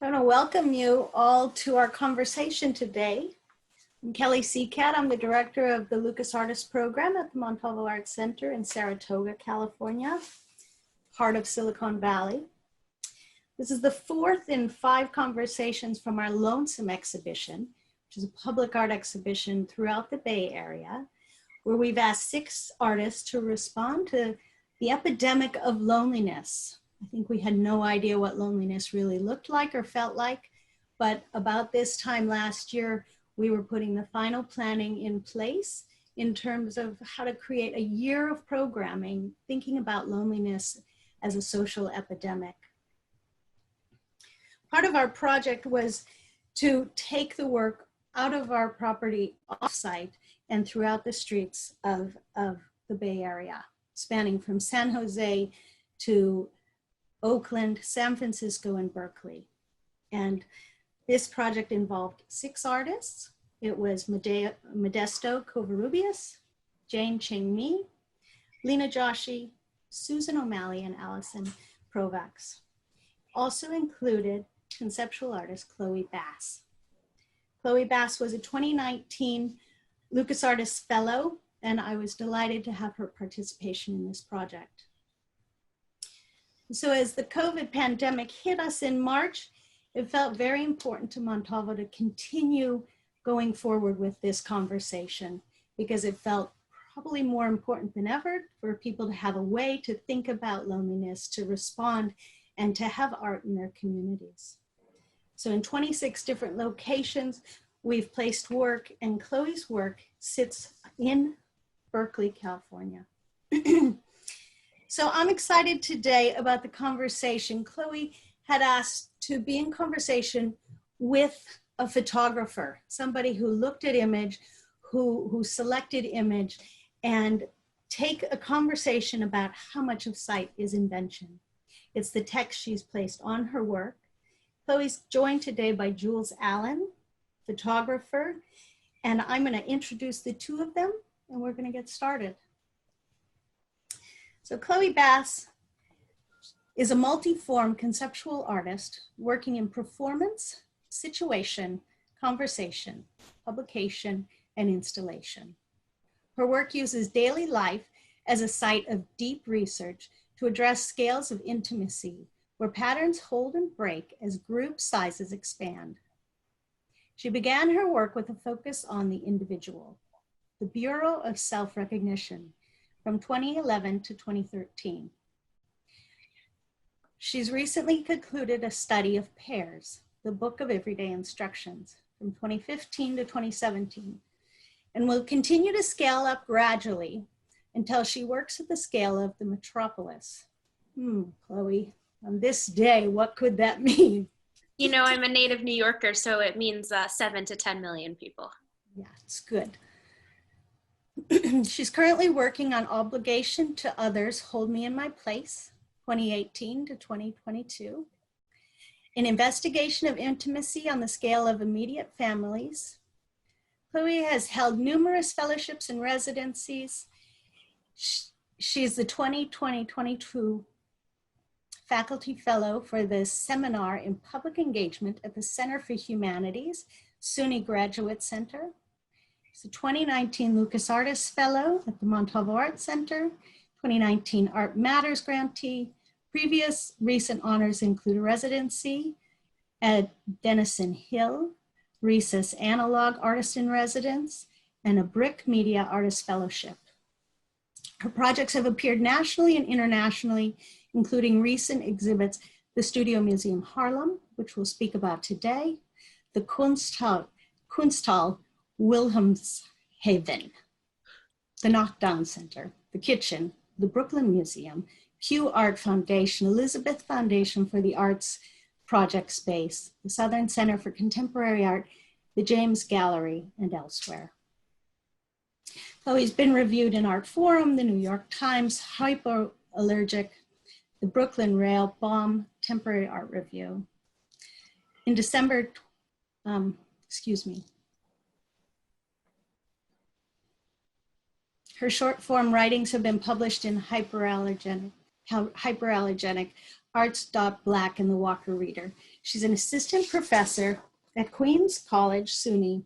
I want to welcome you all to our conversation today. I'm Kelly Seacat. I'm the director of the Lucas Artist Program at the Montalvo Arts Center in Saratoga, California, part of Silicon Valley. This is the fourth in 5 conversations from our Lonesome exhibition, which is a public art exhibition throughout the Bay Area, where we've asked 6 artists to respond to the epidemic of loneliness. I think we had no idea what loneliness really looked like or felt like, but about this time last year, we were putting the final planning in place in terms of how to create a year of programming, thinking about loneliness as a social epidemic. Part of our project was to take the work out of our property off-site and throughout the streets of the Bay Area, spanning from San Jose to Oakland, San Francisco, and Berkeley. And this project involved 6 artists. It was Modesto Covarrubias, Jane Ching Mi, Lena Joshi, Susan O'Malley, and Allison Provax. Also included conceptual artist Chloë Bass. Chloë Bass was a 2019 Lucas Artists Fellow, and I was delighted to have her participation in this project. So as the COVID pandemic hit us in March, it felt very important to Montalvo to continue going forward with this conversation because it felt probably more important than ever for people to have a way to think about loneliness, to respond, and to have art in their communities. So in 26 different locations, we've placed work, and Chloe's work sits in Berkeley, California. So I'm excited today about the conversation. Chloe had asked to be in conversation with a photographer, somebody who looked at image, who selected image, and take a conversation about how much of sight is invention. It's the text she's placed on her work. Chloe's joined today by Jules Allen, photographer, and I'm going to introduce the 2 of them, and we're going to get started. So Chloë Bass is a multi-form conceptual artist working in performance, situation, conversation, publication, and installation. Her work uses daily life as a site of deep research to address scales of intimacy where patterns hold and break as group sizes expand. She began her work with a focus on the individual, the Bureau of Self-Recognition, from 2011 to 2013. She's recently concluded a study of pairs, the Book of Everyday Instructions, from 2015 to 2017, and will continue to scale up gradually until she works at the scale of the metropolis. Chloe, on this day, what could that mean? You know, I'm a native New Yorker, so it means 7 to 10 million people. Yeah, it's good. She's currently working on Obligation to Others, Hold Me in My Place, 2018 to 2022. An investigation of intimacy on the scale of immediate families. Chloe has held numerous fellowships and residencies. She's the 2020-22 Faculty Fellow for the Seminar in Public Engagement at the Center for Humanities, SUNY Graduate Center. She's a 2019 Lucas Artists Fellow at the Montalvo Arts Center, 2019 Art Matters grantee. Previous recent honors include a residency at Denison Hill, Recess Analog Artist in Residence, and a Brick Media Artist Fellowship. Her projects have appeared nationally and internationally, including recent exhibits, the Studio Museum Harlem, which we'll speak about today, the Kunsthal Wilhelmshaven, the Knockdown Center, the Kitchen, the Brooklyn Museum, Pew Art Foundation, Elizabeth Foundation for the Arts Project Space, the Southern Center for Contemporary Art, the James Gallery, and elsewhere. Chloe's been reviewed in Art Forum, the New York Times, Hyperallergic, the Brooklyn Rail, Bomb, Temporary Art Review. In December, her short form writings have been published in Hyperallergenic, Arts.Black, and the Walker Reader. She's an assistant professor at Queens College, SUNY,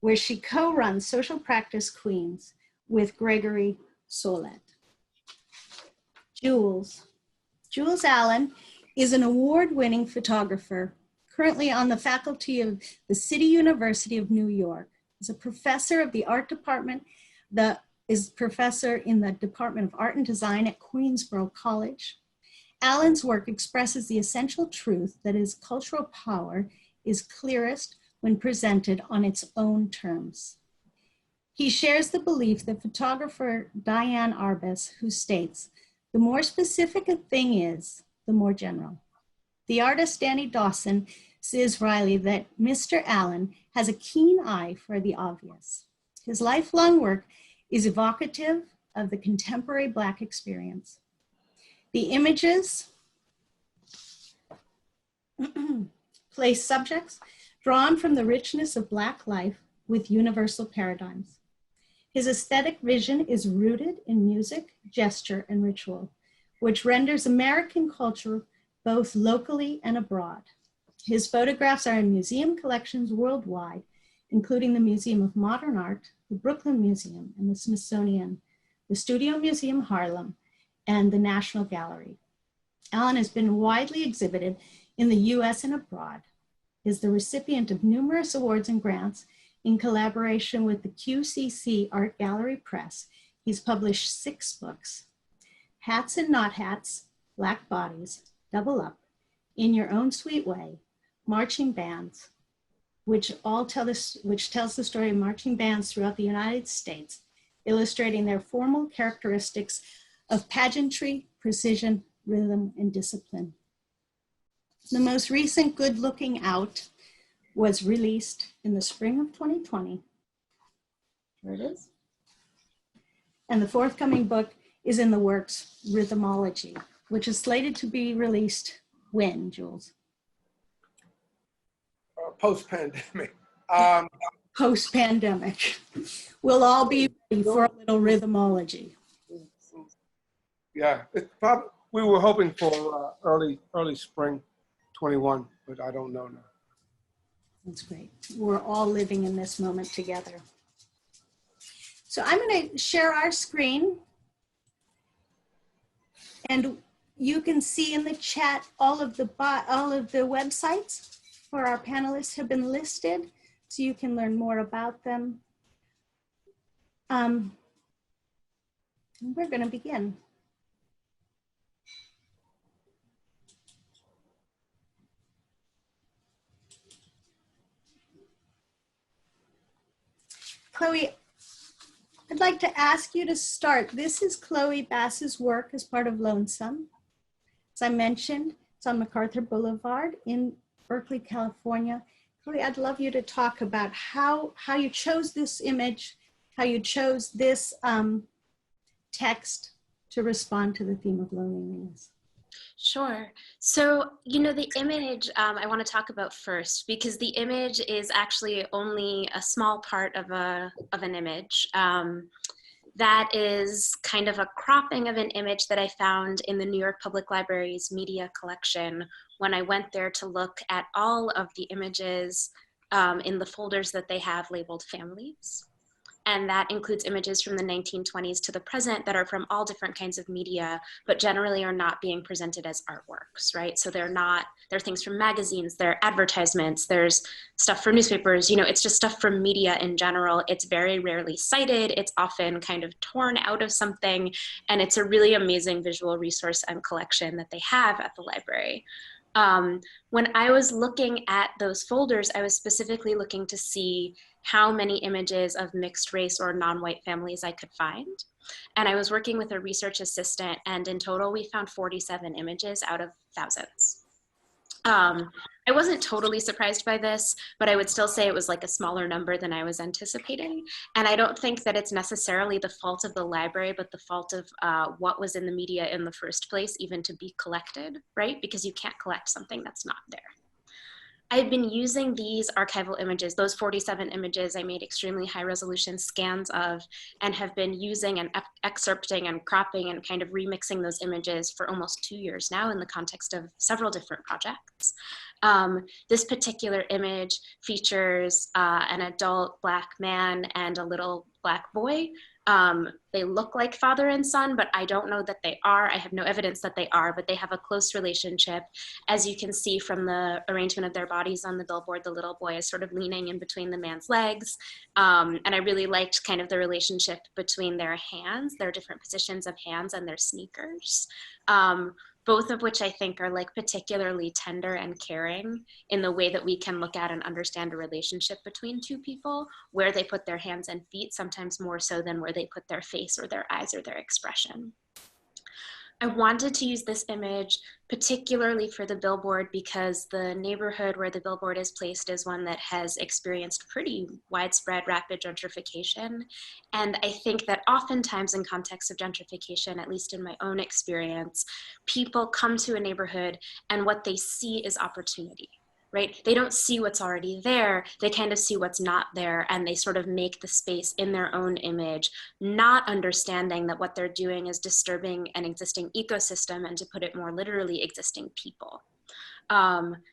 where she co-runs Social Practice Queens with Gregory Solet. Jules Allen is an award-winning photographer, currently on the faculty of the City University of New York. Is a professor of the art department, is professor in the Department of Art and Design at Queensborough College. Allen's work expresses the essential truth that his cultural power is clearest when presented on its own terms. He shares the belief that photographer Diane Arbus, who states, "The more specific a thing is, the more general." The artist Danny Dawson says Riley that Mr. Allen has a keen eye for the obvious. His lifelong work is evocative of the contemporary Black experience. The images place subjects drawn from the richness of Black life with universal paradigms. His aesthetic vision is rooted in music, gesture, and ritual, which renders American culture both locally and abroad. His photographs are in museum collections worldwide, including the Museum of Modern Art, the Brooklyn Museum, and the Smithsonian, the Studio Museum Harlem, and the National Gallery. Allen has been widely exhibited in the US and abroad, is the recipient of numerous awards and grants in collaboration with the QCC Art Gallery Press. He's published 6 books: Hats and Not Hats, Black Bodies, Double Up, In Your Own Sweet Way, Marching Bands, which tells the story of marching bands throughout the United States, illustrating their formal characteristics of pageantry, precision, rhythm, and discipline. The most recent Good Looking Out was released in the spring of 2020. Here it is. And the forthcoming book is in the works, Rhythmology, which is slated to be released when, Jules? Post-pandemic. Post-pandemic. We'll all be ready for a little rhythmology. Yeah, it's probably, we were hoping for early spring 21, but I don't know now. That's great. We're all living in this moment together. So I'm going to share our screen, and you can see in the chat all of the websites where our panelists have been listed, so you can learn more about them. And we're going to begin. Chloe, I'd like to ask you to start. This is Chloë Bass's work as part of Lonesome. As I mentioned, it's on MacArthur Boulevard in Berkeley, California. Chloe, I'd love you to talk about how you chose this image, how you chose this text to respond to the theme of loneliness. Sure. So, the image I want to talk about first, because the image is actually only a small part of an image. That is kind of a cropping of an image that I found in the New York Public Library's media collection when I went there to look at all of the images in the folders that they have labeled families. And that includes images from the 1920s to the present that are from all different kinds of media, but generally are not being presented as artworks, right? So they're things from magazines, they're advertisements, there's stuff from newspapers, it's just stuff from media in general. It's very rarely cited. It's often kind of torn out of something. And it's a really amazing visual resource and collection that they have at the library. When I was looking at those folders, I was specifically looking to see how many images of mixed race or non-white families I could find. And I was working with a research assistant, and in total we found 47 images out of thousands. I wasn't totally surprised by this, but I would still say it was like a smaller number than I was anticipating. And I don't think that it's necessarily the fault of the library, but the fault of what was in the media in the first place, even to be collected, right? Because you can't collect something that's not there. I've been using these archival images, those 47 images I made extremely high resolution scans of, and have been using and excerpting and cropping and kind of remixing those images for almost 2 years now in the context of several different projects. This particular image features an adult Black man and a little Black boy. They look like father and son, but I don't know that they are. I have no evidence that they are, but they have a close relationship. As you can see from the arrangement of their bodies on the billboard, the little boy is sort of leaning in between the man's legs. And I really liked kind of the relationship between their hands, their different positions of hands and their sneakers. Both of which I think are like particularly tender and caring in the way that we can look at and understand a relationship between two people, where they put their hands and feet, sometimes more so than where they put their face or their eyes or their expression. I wanted to use this image particularly for the billboard because the neighborhood where the billboard is placed is one that has experienced pretty widespread rapid gentrification. And I think that oftentimes in context of gentrification, at least in my own experience, people come to a neighborhood and what they see is opportunity. Right? They don't see what's already there. They kind of see what's not there, and they sort of make the space in their own image, not understanding that what they're doing is disturbing an existing ecosystem, and to put it more literally, existing people.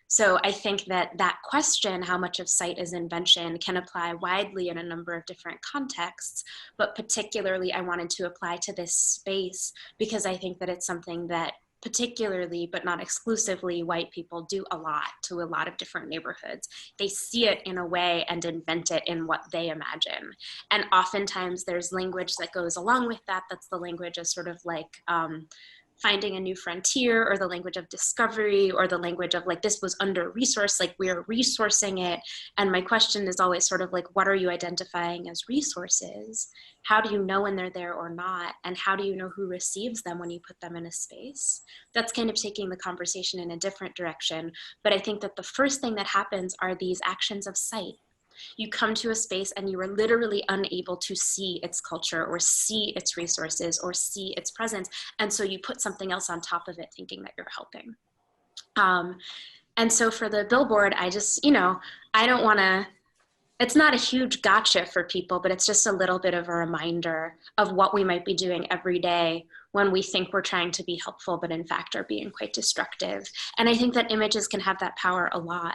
So I think that that question, how much of sight is invention, can apply widely in a number of different contexts, but particularly I wanted to apply to this space because I think that it's something that particularly, but not exclusively, white people do a lot to a lot of different neighborhoods. They see it in a way and invent it in what they imagine. And oftentimes there's language that goes along with that. That's the language of sort of like finding a new frontier, or the language of discovery, or the language of like, this was under-resourced, like we're resourcing it. And my question is always sort of like, what are you identifying as resources? How do you know when they're there or not? And how do you know who receives them when you put them in a space? That's kind of taking the conversation in a different direction. But I think that the first thing that happens are these actions of sight. You come to a space and you are literally unable to see its culture or see its resources or see its presence. And so you put something else on top of it thinking that you're helping. And so for the billboard, I just, I don't want to, it's not a huge gotcha for people, but it's just a little bit of a reminder of what we might be doing every day when we think we're trying to be helpful, but in fact are being quite destructive. And I think that images can have that power a lot.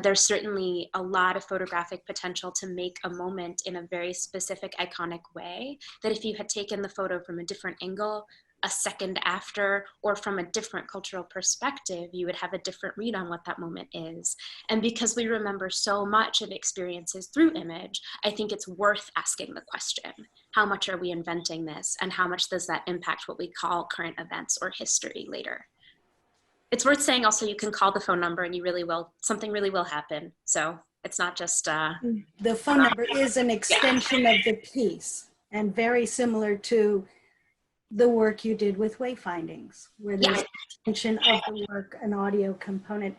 There's certainly a lot of photographic potential to make a moment in a very specific, iconic way, that if you had taken the photo from a different angle, a second after, or from a different cultural perspective, you would have a different read on what that moment is. And because we remember so much of experiences through image, I think it's worth asking the question, how much are we inventing this? And how much does that impact what we call current events or history later? It's worth saying also you can call the phone number and something really will happen. So it's not just- The phone number is an extension of the piece, and very similar to the work you did with wayfindings, where there's an extension of the work, an audio component.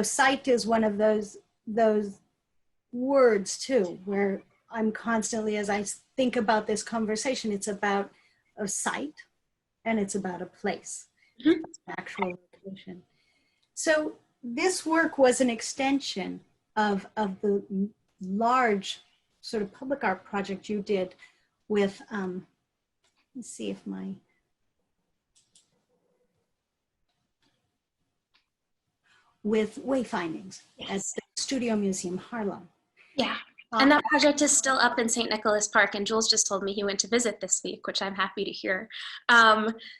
Sight is one of those words too, where I'm constantly, as I think about this conversation, it's about a site and it's about a place, actual location. So this work was an extension of the large sort of public art project you did with, let's see if with wayfindings at the Studio Museum Harlem. Yeah. And that project is still up in St. Nicholas Park, and Jules just told me he went to visit this week, which I'm happy to hear.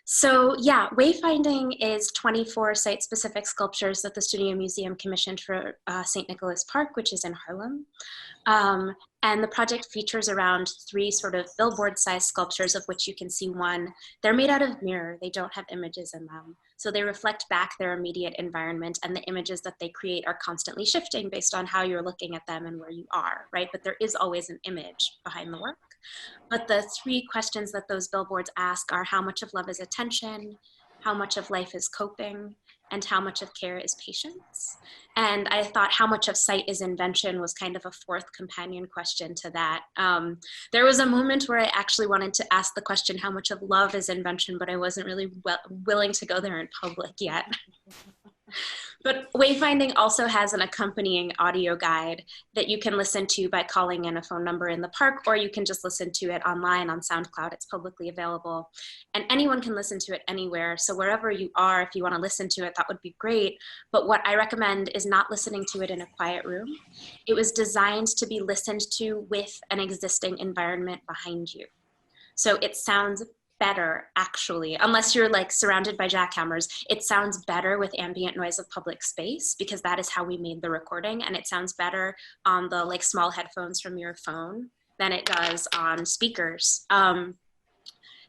So yeah, wayfinding is 24 site-specific sculptures that the Studio Museum commissioned for St. Nicholas Park, which is in Harlem. And the project features around 3 sort of billboard-sized sculptures, of which you can see one. They're made out of mirror. They don't have images in them. So they reflect back their immediate environment, and the images that they create are constantly shifting based on how you're looking at them and where you are, right? But there is always an image behind the work. But the 3 questions that those billboards ask are: how much of love is attention, how much of life is coping, and how much of care is patience? And I thought how much of sight is invention was kind of a 4th companion question to that. There was a moment where I actually wanted to ask the question, how much of love is invention, but I wasn't really willing to go there in public yet. But wayfinding also has an accompanying audio guide that you can listen to by calling in a phone number in the park, or you can just listen to it online on SoundCloud. It's publicly available. And anyone can listen to it anywhere. So wherever you are, if you want to listen to it, that would be great. But what I recommend is not listening to it in a quiet room. It was designed to be listened to with an existing environment behind you. So it sounds better, actually, unless you're like surrounded by jackhammers. It sounds better with ambient noise of public space because that is how we made the recording, and it sounds better on the like small headphones from your phone than it does on speakers. And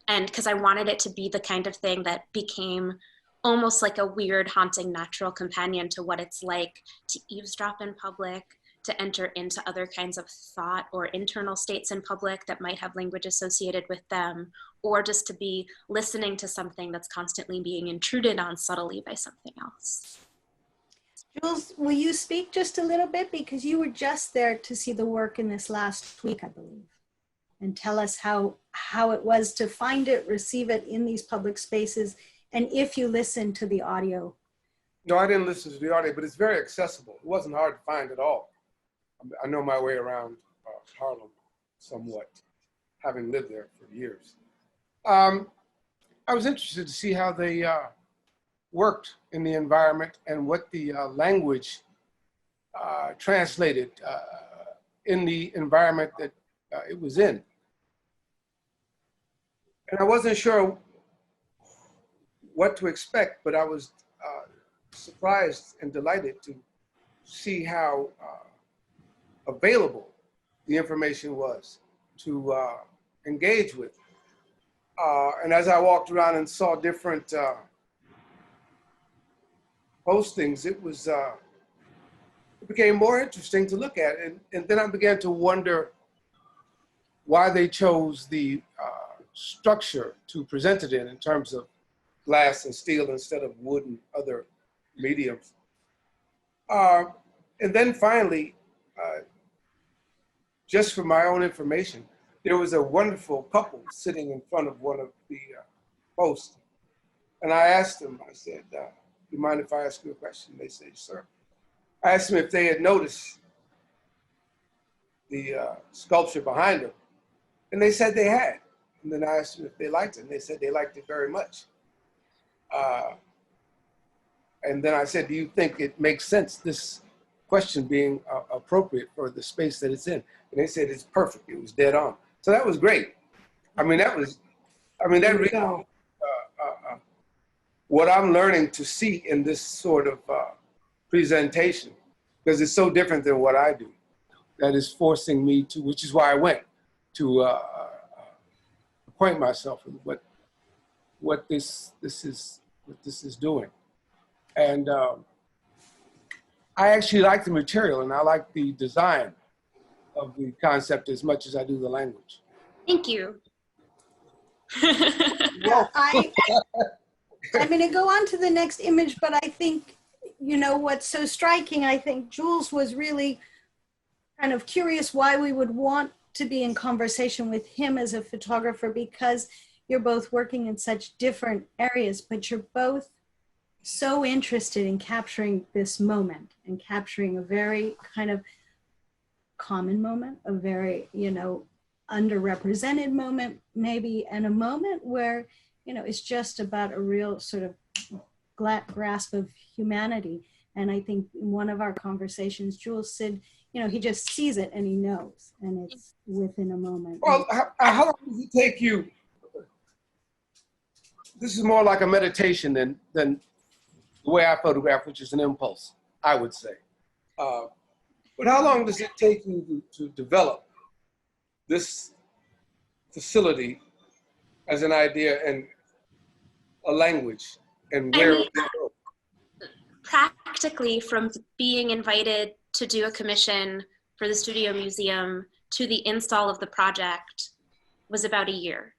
because I wanted it to be the kind of thing that became almost like a weird, haunting, natural companion to what it's like to eavesdrop in public, to enter into other kinds of thought or internal states in public that might have language associated with them, or just to be listening to something that's constantly being intruded on subtly by something else. Jules, will you speak just a little bit? Because you were just there to see the work in this last week, I believe, and tell us how it was to find it, receive it in these public spaces, and if you listen to the audio. No, I didn't listen to the audio, but it's very accessible. It wasn't hard to find at all. I know my way around Harlem somewhat, having lived there for years. I was interested to see how they worked in the environment and what the language translated in the environment that it was in. And I wasn't sure what to expect, but I was surprised and delighted to see how available the information was to engage with. And as I walked around and saw different postings, it became more interesting to look at. And then I began to wonder why they chose the structure to present it in terms of glass and steel instead of wood and other mediums. And then finally, just for my own information, there was a wonderful couple sitting in front of one of the posts. And I asked them, I said, do you mind if I ask you a question? They said, sir. I asked them if they had noticed the sculpture behind them. And they said they had. And then I asked them if they liked it. And they said they liked it very much. And then I said, do you think it makes sense, this question being appropriate for the space that it's in? And they said it's perfect. It was dead on. So that was great. I mean, that really, what I'm learning to see in this sort of presentation, because it's so different than what I do, that is forcing me to, which is why I went to acquaint myself with what this is doing. And I actually like the material and I like the design of the concept as much as I do the language. Thank you. Yeah, I'm going to go on to the next image, but I think, you know, what's so striking, I think Jules was really kind of curious why we would want to be in conversation with him as a photographer, because you're both working in such different areas, but you're both so interested in capturing this moment and capturing a very kind of common moment, a very, you know, underrepresented moment maybe, and a moment where, you know, it's just about a real sort of grasp of humanity. And I think in one of our conversations, Jules said, you know, he just sees it and he knows, and it's within a moment. Well, how long does it take you? This is more like a meditation than the way I photograph, which is an impulse, I would say. But how long does it take you to develop this facility as an idea and a language, and where it will go? Practically, from being invited to do a commission for the Studio Museum to the install of the project was about a year.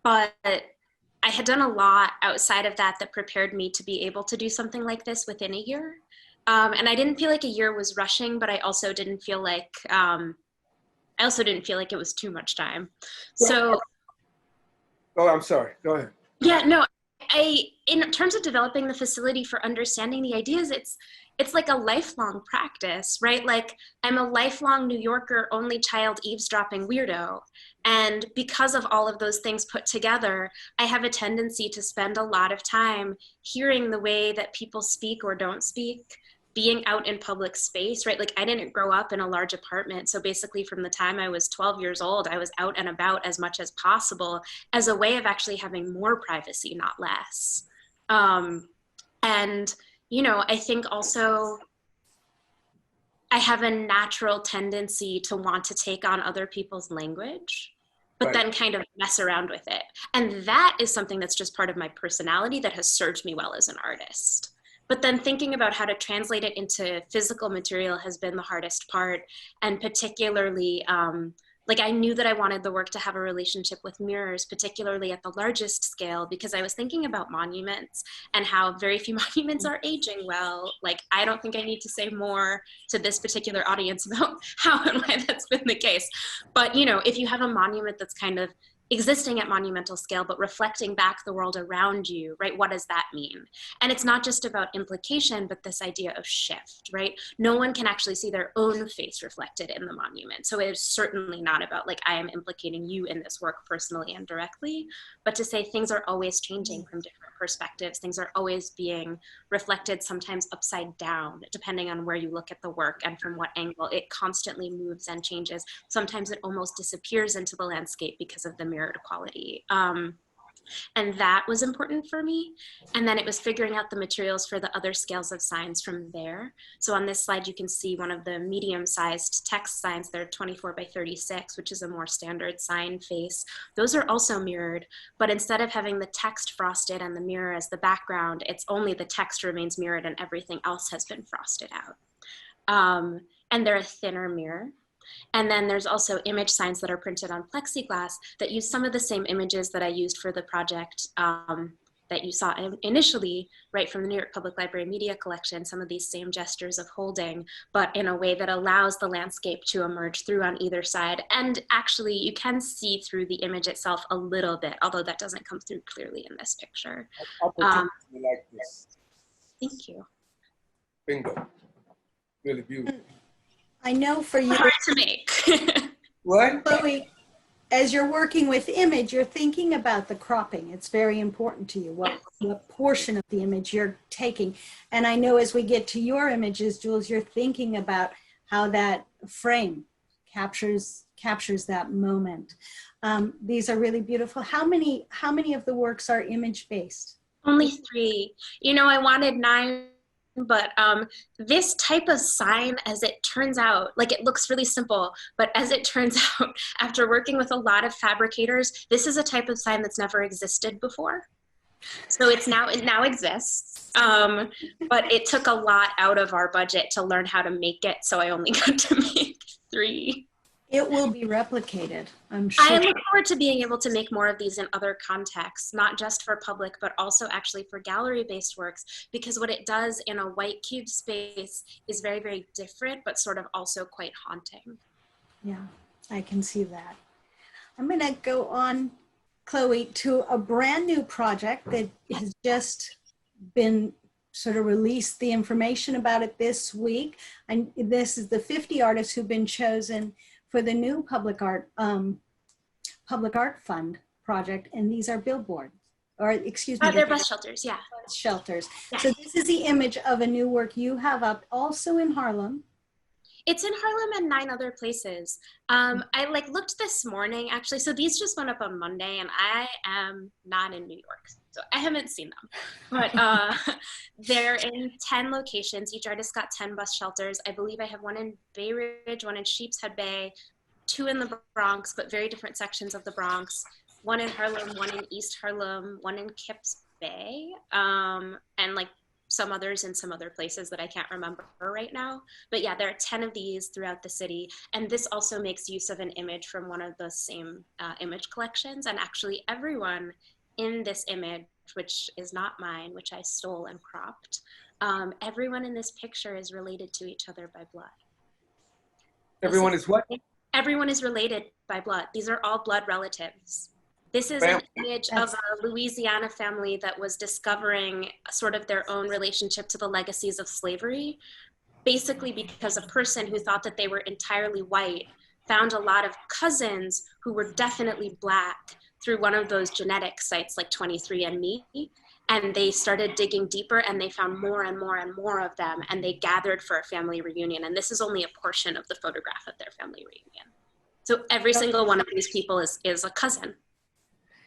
But I had done a lot outside of that that prepared me to be able to do something like this within a year. And I didn't feel like a year was rushing, but I also didn't feel like it was too much time. So. Oh, I'm sorry. Go ahead. Yeah, no, in terms of developing the facility for understanding the ideas, it's like a lifelong practice, right? Like I'm a lifelong New Yorker, only child eavesdropping weirdo. And because of all of those things put together, I have a tendency to spend a lot of time hearing the way that people speak or don't speak, being out in public space, right? Like I didn't grow up in a large apartment. So basically from the time I was 12 years old, I was out and about as much as possible as a way of actually having more privacy, not less. And, you know, I think also I have a natural tendency to want to take on other people's language, but Right. then kind of mess around with it. And that is something that's just part of my personality that has served me well as an artist. But then thinking about how to translate it into physical material has been the hardest part. And particularly, like I knew that I wanted the work to have a relationship with mirrors, particularly at the largest scale, because I was thinking about monuments and how very few monuments are aging well. Like, I don't think I need to say more to this particular audience about how and why that's been the case. But, you know, if you have a monument that's kind of existing at monumental scale, but reflecting back the world around you, right? What does that mean? And it's not just about implication, but this idea of shift, right? No one can actually see their own face reflected in the monument. So it is certainly not about like, I am implicating you in this work personally and directly, but to say things are always changing from different perspectives. Things are always being reflected, sometimes upside down, depending on where you look at the work and from what angle. It constantly moves and changes. Sometimes it almost disappears into the landscape because of the mirrored quality. And that was important for me. And then it was figuring out the materials for the other scales of signs from there. So on this slide, you can see one of the medium-sized text signs. They're 24 by 36, which is a more standard sign face. Those are also mirrored, but instead of having the text frosted and the mirror as the background, it's only the text remains mirrored and everything else has been frosted out. And they're a thinner mirror. And then there's also image signs that are printed on plexiglass that use some of the same images that I used for the project that you saw initially, right, from the New York Public Library Media Collection, some of these same gestures of holding, but in a way that allows the landscape to emerge through on either side. And actually, you can see through the image itself a little bit, although that doesn't come through clearly in this picture. I'll pretend like this. Thank you. Bingo. Really beautiful. I know for you, Hard to make. What? Chloe, as you're working with image, you're thinking about the cropping. It's very important to you, what portion of the image you're taking. And I know as we get to your images, Jules, you're thinking about how that frame captures that moment. These are really beautiful. How many of the works are image-based? Only 3. You know, I wanted 9, but this type of sign, as it turns out, like it looks really simple, but as it turns out, after working with a lot of fabricators, this is a type of sign that's never existed before. So it now exists, but it took a lot out of our budget to learn how to make it, so I only got to make 3. It will be replicated, I'm sure. I look forward to being able to make more of these in other contexts, not just for public, but also actually for gallery-based works, because what it does in a white cube space is very, very different, but sort of also quite haunting. Yeah, I can see that. I'm gonna go on, Chloe, to a brand new project that has just been sort of released the information about it this week. And this is the 50 artists who've been chosen for the new Public Art Fund project, and these are billboards, or excuse me. They're bus shelters, yeah. Bus shelters. Yeah. So this is the image of a new work you have up, also in Harlem. It's in Harlem and 9 other places. I looked this morning, actually, so these just went up on Monday, and I am not in New York, so I haven't seen them. But they're in 10 locations. Each artist got 10 bus shelters. I believe I have one in Bay Ridge, one in Sheepshead Bay, 2 in the Bronx, but very different sections of the Bronx, 1 in Harlem, 1 in East Harlem, 1 in Kips Bay, and like some others in some other places that I can't remember right now. But yeah, there are 10 of these throughout the city. And this also makes use of an image from one of the same image collections. And actually everyone in this image, which is not mine, which I stole and cropped, everyone in this picture is related to each other by blood. Everyone is what? Everyone is related by blood. These are all blood relatives. This is an Family. image of a Louisiana family that was discovering sort of their own relationship to the legacies of slavery, basically because a person who thought that they were entirely white found a lot of cousins who were definitely Black through one of those genetic sites like 23andMe. And they started digging deeper and they found more and more and more of them. And they gathered for a family reunion. And this is only a portion of the photograph of their family reunion. So every single one of these people is a cousin.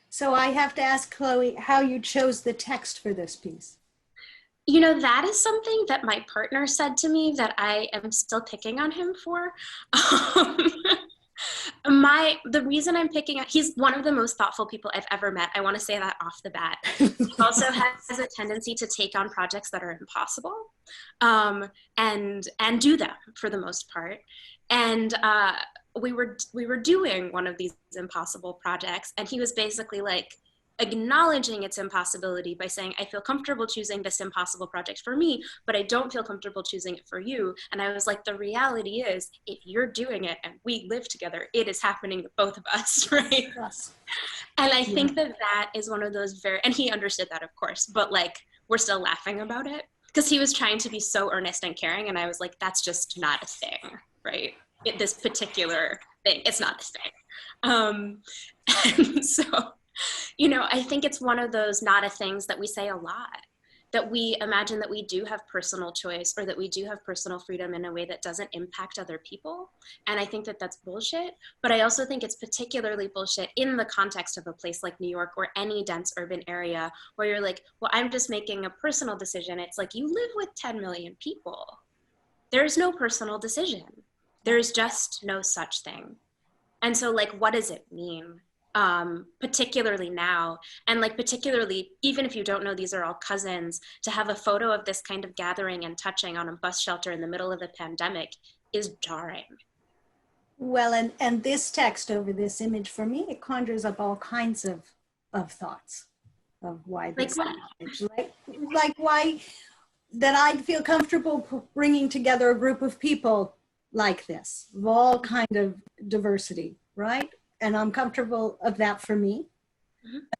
So I have to ask Chloe how you chose the text for this piece. You know, that is something that my partner said to me that I am still picking on him for. The reason I'm picking on, he's one of the most thoughtful people I've ever met. I want to say that off the bat. He also has a tendency to take on projects that are impossible, and do them for the most part. And we were doing one of these impossible projects, and he was basically like acknowledging its impossibility by saying, I feel comfortable choosing this impossible project for me, but I don't feel comfortable choosing it for you. And I was like, the reality is, if you're doing it and we live together, it is happening to both of us, right? Yes. And I think that is one of those and he understood that, of course, but like, we're still laughing about it because he was trying to be so earnest and caring. And I was like, that's just not a thing, right? This particular thing, it's not a thing. And so, you know, I think it's one of those not a things that we say a lot, that we imagine that we do have personal choice or that we do have personal freedom in a way that doesn't impact other people. And I think that that's bullshit. But I also think it's particularly bullshit in the context of a place like New York or any dense urban area where you're like, well, I'm just making a personal decision. It's like, you live with 10 million people. There's no personal decision. There's just no such thing. And so like, what does it mean? Particularly now, and like particularly, even if you don't know these are all cousins, to have a photo of this kind of gathering and touching on a bus shelter in the middle of a pandemic is jarring. Well, and this text over this image, for me, it conjures up all kinds of thoughts of why this image, like why that I'd feel comfortable bringing together a group of people like this, of all kind of diversity, right? And I'm comfortable of that for me,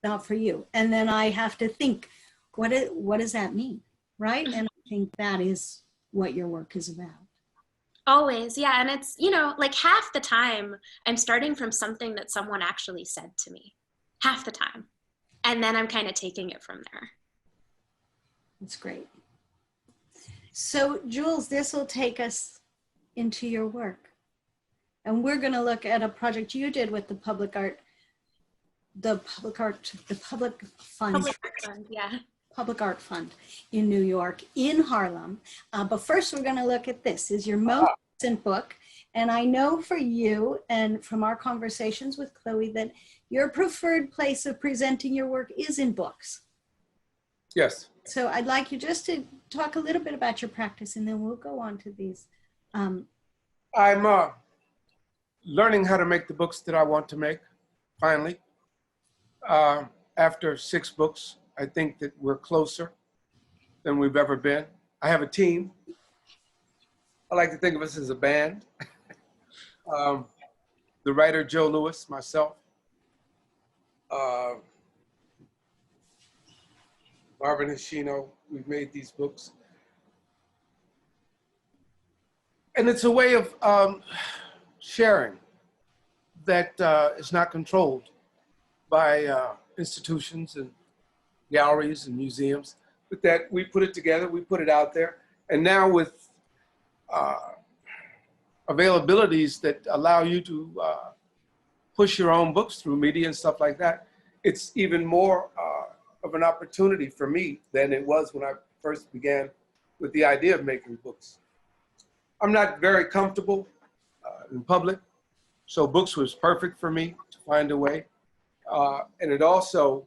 not for you. And then I have to think, what does that mean, right? And I think that is what your work is about. Always, yeah. And it's, you know, like half the time I'm starting from something that someone actually said to me, half the time. And then I'm kind of taking it from there. That's great. So Jules, this will take us into your work. And we're going to look at a project you did with the Public Fund. Yeah. Public Art Fund in New York, in Harlem. But first we're going to look at this. Is your most recent book. And I know for you and from our conversations with Chloe that your preferred place of presenting your work is in books. Yes. So I'd like you just to talk a little bit about your practice and then we'll go on to these. I'm learning how to make the books that I want to make, finally. After 6 books, I think that we're closer than we've ever been. I have a team. I like to think of us as a band. The writer, Joe Lewis, myself, Marvin Hashino, we've made these books. And it's a way of sharing that is not controlled by institutions and galleries and museums, but that we put it together, we put it out there. And now with availabilities that allow you to push your own books through media and stuff like that, it's even more of an opportunity for me than it was when I first began with the idea of making books. I'm not very comfortable in public, so books was perfect for me to find a way. And it also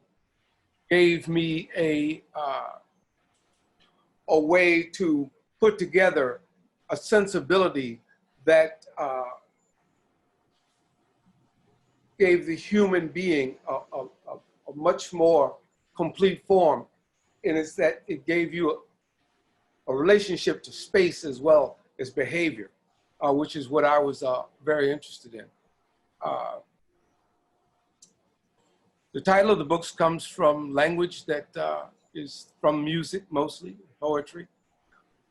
gave me a way to put together a sensibility that gave the human being a much more complete form. And it's that it gave you a relationship to space as well as behavior, which is what I was very interested in. The title of the books comes from language that is from music, mostly poetry.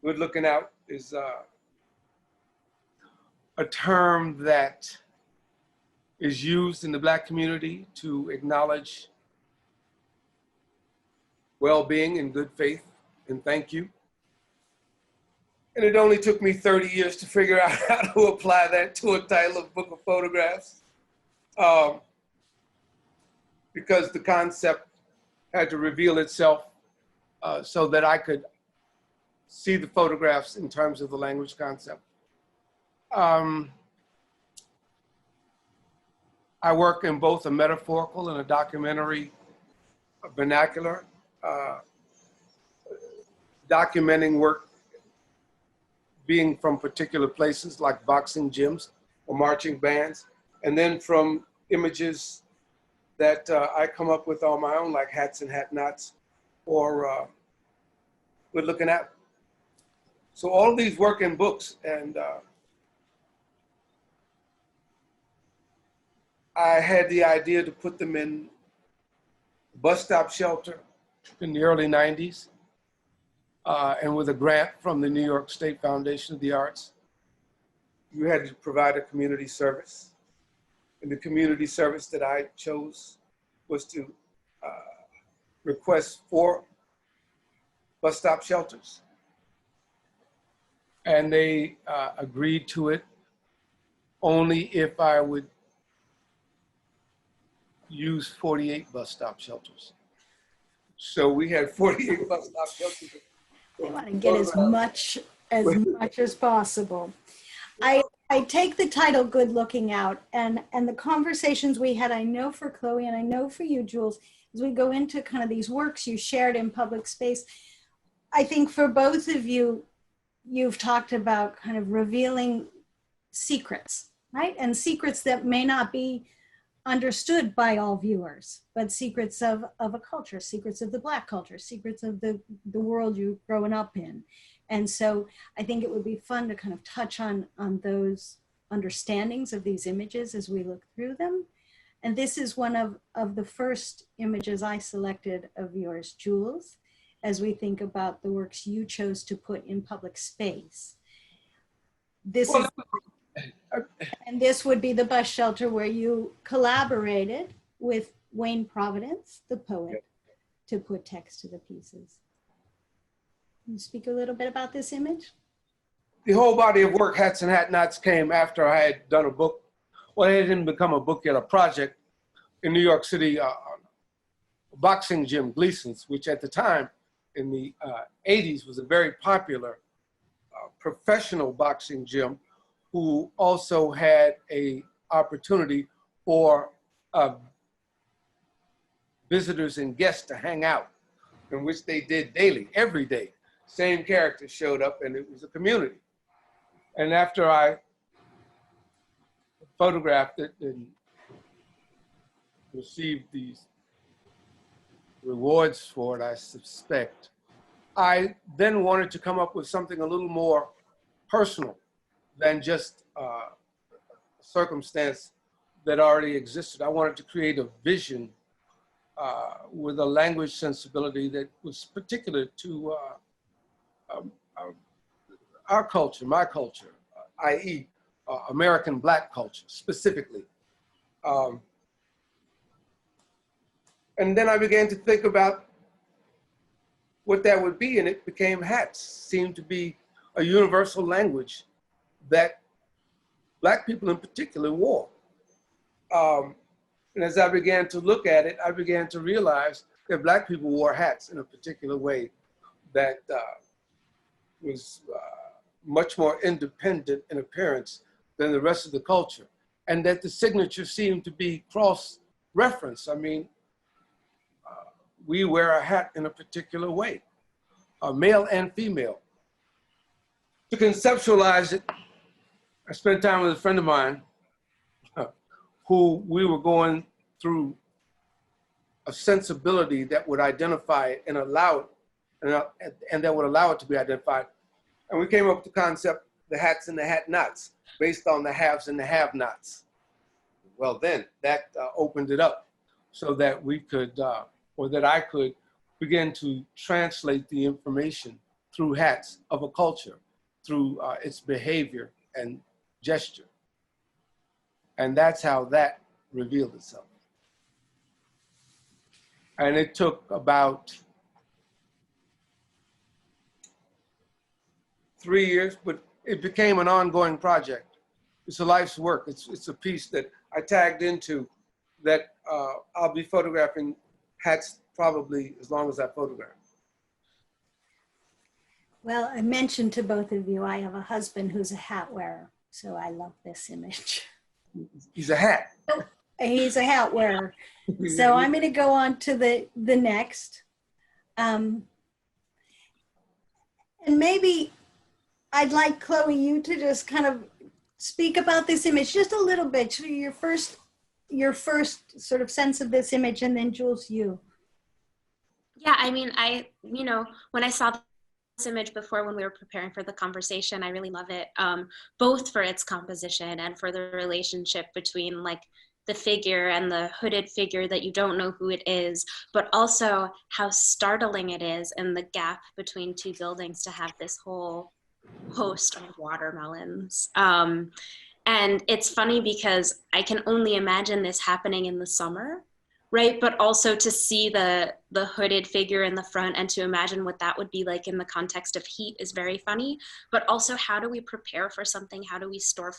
Good Looking Out is a term that is used in the Black community to acknowledge well-being and good faith and thank you. And it only took me 30 years to figure out how to apply that to a title of book of photographs, because the concept had to reveal itself so that I could see the photographs in terms of the language concept. I work in both a metaphorical and a documentary vernacular, documenting work being from particular places like boxing gyms or marching bands, and then from images that I come up with on my own, like hats and hat knots, or Good Looking Out. So all of these work in books, and I had the idea to put them in bus stop shelter in the early 90s, and with a grant from the New York State Foundation of the Arts. You had to provide a community service. And the community service that I chose was to request 4 bus stop shelters. And they agreed to it only if I would use 48 bus stop shelters. So we had 48 bus stop shelters. I want to get as much as possible. I take the title Good Looking Out, and the conversations we had, I know for Chloe and I know for you, Jules, as we go into kind of these works you shared in public space, I think for both of you, you've talked about kind of revealing secrets, right? And secrets that may not be understood by all viewers, but secrets of a culture, secrets of the Black culture, secrets of the world you've grown up in. And so I think it would be fun to kind of touch on those understandings of these images as we look through them. And this is one of the first images I selected of yours, Jules, as we think about the works you chose to put in public space. And this would be the bus shelter where you collaborated with Wayne Providence, the poet, to put text to the pieces. Can you speak a little bit about this image? The whole body of work, Hats and Hat Knots, came after I had done a book. Well, it didn't become a book yet, a project in New York City, boxing gym, Gleason's, which at the time in the 80s was a very popular professional boxing gym, who also had a opportunity for visitors and guests to hang out, in which they did daily, every day. Same characters showed up, and it was a community. And after I photographed it and received these rewards for it, I suspect, I then wanted to come up with something a little more personal than just a circumstance that already existed. I wanted to create a vision with a language sensibility that was particular to our culture, my culture, i.e. American Black culture specifically. And then I began to think about what that would be, and it became hats. Seemed to be a universal language that Black people in particular wore. And as I began to look at it, I began to realize that Black people wore hats in a particular way that was much more independent in appearance than the rest of the culture, and that the signature seemed to be cross-reference. I mean, we wear a hat in a particular way, male and female. To conceptualize it, I spent time with a friend of mine who we were going through a sensibility that would identify it and allow it, and that would allow it to be identified. And we came up with the concept, the hats and the hat knots, based on the haves and the have-nots. Well, then that opened it up. so that we could, or that I could begin to translate the information through hats of a culture, through its behavior and gesture. And that's how that revealed itself. And it took about 3 years, but it became an ongoing project. It's a life's work. It's a piece that I tagged into that I'll be photographing hats probably as long as I photograph. Well, I mentioned to both of you, I have a husband who's a hat wearer, so I love this image. He's a hat. He's a hat wearer. So I'm going to go on to the next. And maybe I'd like, Chloe, you to just kind of speak about this image just a little bit. So your first sort of sense of this image, and then Jules, you. Yeah, I mean, when I saw this image before when we were preparing for the conversation, I really love it, both for its composition and for the relationship between like the figure and the hooded figure that you don't know who it is, but also how startling it is in the gap between two buildings to have this whole host of watermelons. And it's funny because I can only imagine this happening in the summer, right? But also to see the hooded figure in the front and to imagine what that would be like in the context of heat is very funny. But also, how do we prepare for something? How do we store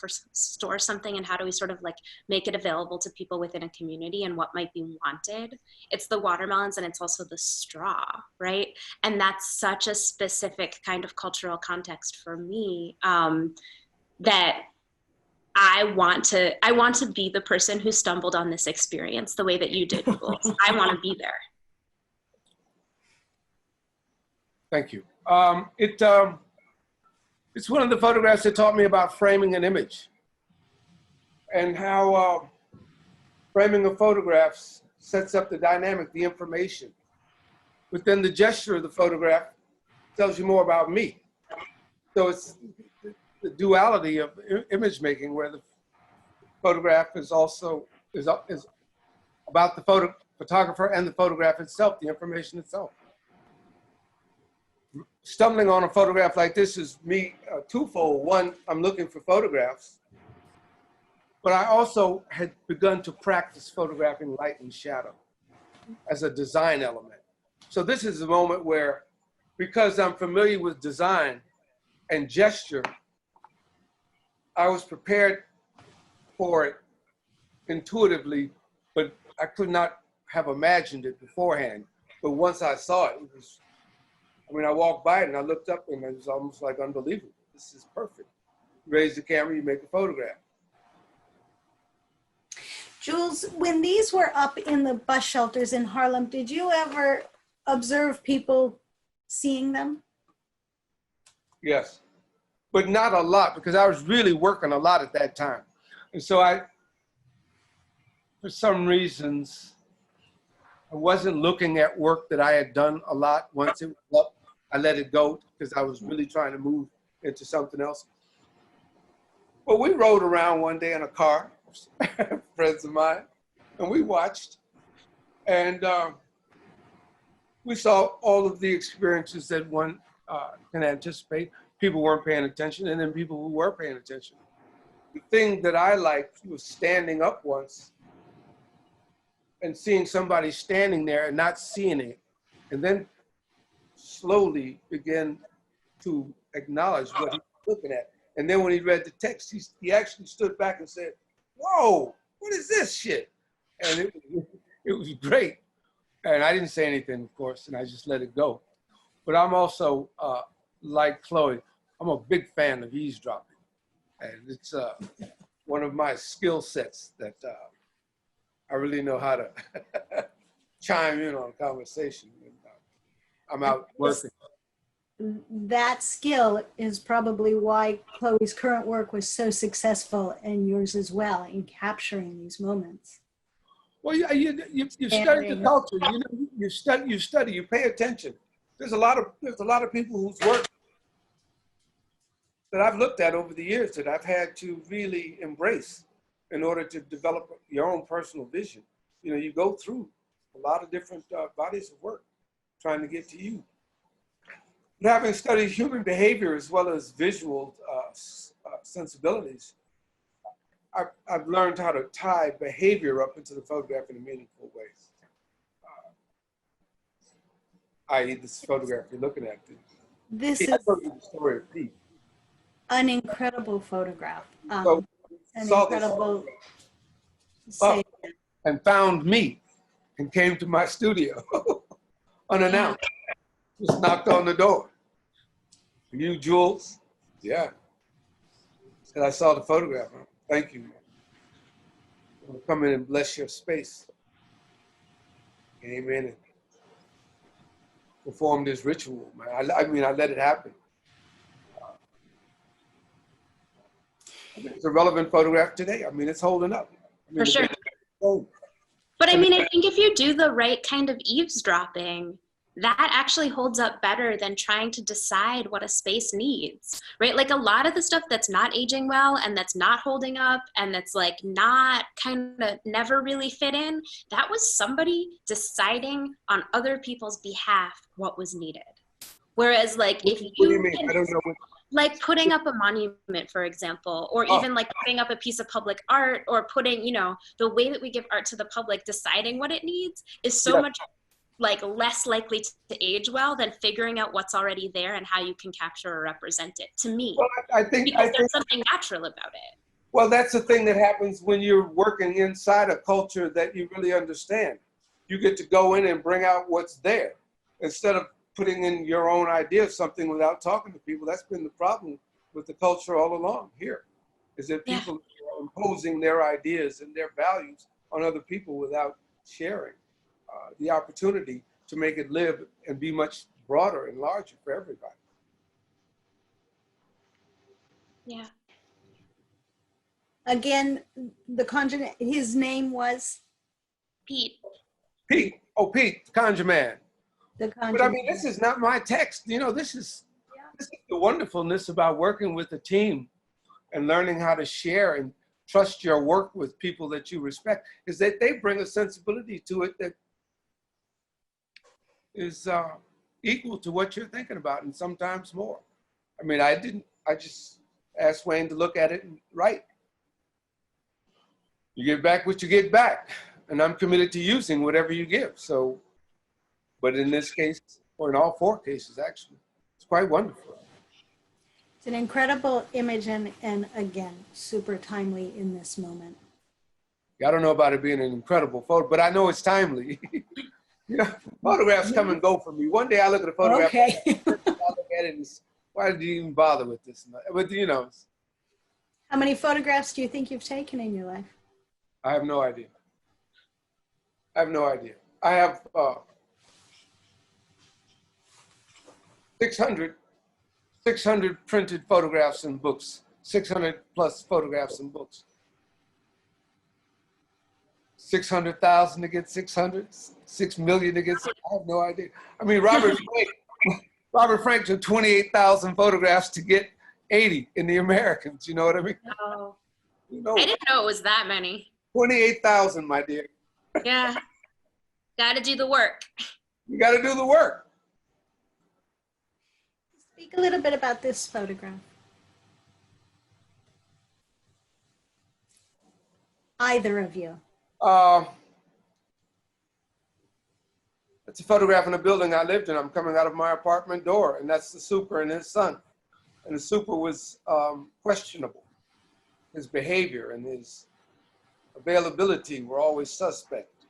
something? And how do we sort of like make it available to people within a community and what might be wanted? It's the watermelons and it's also the straw, right? And that's such a specific kind of cultural context for me that I want to be the person who stumbled on this experience the way that you did, Jules. I want to be there. Thank you. It's one of the photographs that taught me about framing an image and how framing of photographs sets up the dynamic, the information. But then the gesture of the photograph tells you more about me. So it's the duality of image making, where the photograph is also is about the photographer and the photograph itself, the information itself. Stumbling on a photograph like this is me twofold. One, I'm looking for photographs, but I also had begun to practice photographing light and shadow as a design element. So this is a moment where, because I'm familiar with design and gesture, I was prepared for it intuitively, but I could not have imagined it beforehand. But once I saw it, I walked by it and I looked up and it was almost like unbelievable. This is perfect. You raise the camera, you make a photograph. Jules, when these were up in the bus shelters in Harlem, did you ever observe people seeing them? Yes. But not a lot, because I was really working a lot at that time. And so for some reasons, I wasn't looking at work that I had done a lot. Once it was up, I let it go because I was really trying to move into something else. But we rode around one day in a car, friends of mine, and we watched. And we saw all of the experiences that one can anticipate. People weren't paying attention, and then people who were paying attention. The thing that I liked was standing up once and seeing somebody standing there and not seeing it, and then slowly begin to acknowledge what he was looking at. And then when he read the text, he actually stood back and said, "Whoa, what is this shit?" And it was great. And I didn't say anything, of course, and I just let it go. But I'm also, like Chloe, I'm a big fan of eavesdropping. And it's one of my skill sets that I really know how to chime in on a conversation. I'm out working. That skill is probably why Chloe's current work was so successful, and yours as well, in capturing these moments. Well, you study the culture. You study. You pay attention. There's a lot of people whose work that I've looked at over the years that I've had to really embrace in order to develop your own personal vision. you know, you go through a lot of different bodies of work trying to get to you. But having studied human behavior as well as visual sensibilities, I've learned how to tie behavior up into the photograph in a meaningful way. I.e. this photograph you're looking at. This I is told you the story of Pete. an incredible photograph. So, An saw this incredible. photograph and found me and came to my studio unannounced. Just knocked on the door. You, Jules? Yeah. Said I saw the photograph. Thank you. I'll come in and bless your space. Came in and performed this ritual, man. I mean, I let it happen. I think it's a relevant photograph today. I mean, it's holding up. I mean, For sure. But I mean, I think if you do the right kind of eavesdropping, that actually holds up better than trying to decide what a space needs, right? Like a lot of the stuff that's not aging well and that's not holding up and that's like not kind of never really fit in, that was somebody deciding on other people's behalf what was needed. Whereas like if What do you mean? I don't know. like putting up a monument, for example, or even like putting up a piece of public art or putting, you know, the way that we give art to the public, deciding what it needs is so much like less likely to age well than figuring out what's already there and how you can capture or represent it, to me. Well, I think there's something natural about it. Well, that's the thing that happens when you're working inside a culture that you really understand. You get to go in and bring out what's there instead of putting in your own idea of something without talking to people. That's been the problem with the culture all along here, is that people are imposing their ideas and their values on other people without sharing the opportunity to make it live and be much broader and larger for everybody. Yeah. Again, the conjure, his name was? Pete. Pete, oh, Pete, the Conjure Man. The Conjure But I mean, this is not my text. You know, this is the wonderfulness about working with a team and learning how to share and trust your work with people that you respect, is that they bring a sensibility to it that is equal to what you're thinking about, and sometimes more. I mean, I just asked Wayne to look at it and write. You get back what you get back, and I'm committed to using whatever you give. So, but in this case, or in all four cases, actually, it's quite wonderful. It's an incredible image and again, super timely in this moment. I don't know about it being an incredible photo, but I know it's timely. You know, photographs come and go for me. One day I look at a photograph, Okay. I look at it and why did you even bother with this? But you know. How many photographs do you think you've taken in your life? I have no idea. I have no idea. I have 600 printed photographs in books, 600 plus photographs in books. 600,000 to get 600, 6 million to get 600. I have no idea. I mean, Robert Frank took 28,000 photographs to get 80 in the Americans. You know what I mean? Oh, You know, I didn't know it was that many. 28,000, my dear. Yeah, got to do the work. You got to do the work. Speak a little bit about this photograph. Either of you. It's a photograph in a building I lived in. I'm coming out of my apartment door, and that's the super and his son. And the super was questionable. His behavior and his availability were always suspect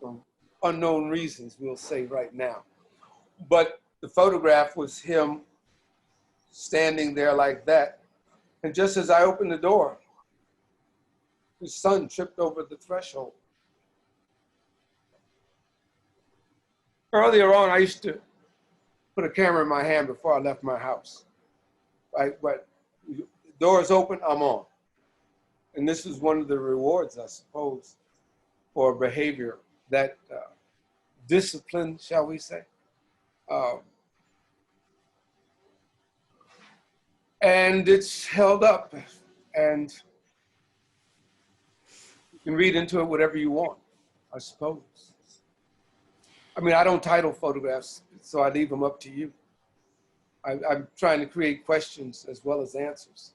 for unknown reasons, we'll say right now. But the photograph was him standing there like that. And just as I opened the door, his son tripped over the threshold. Earlier on, I used to put a camera in my hand before I left my house. Right? But the door's open, I'm on. And this is one of the rewards, I suppose, for behavior, that discipline, shall we say. And it's held up, and you can read into it whatever you want. I suppose. I mean, I don't title photographs, so I leave them up to you. I'm trying to create questions as well as answers.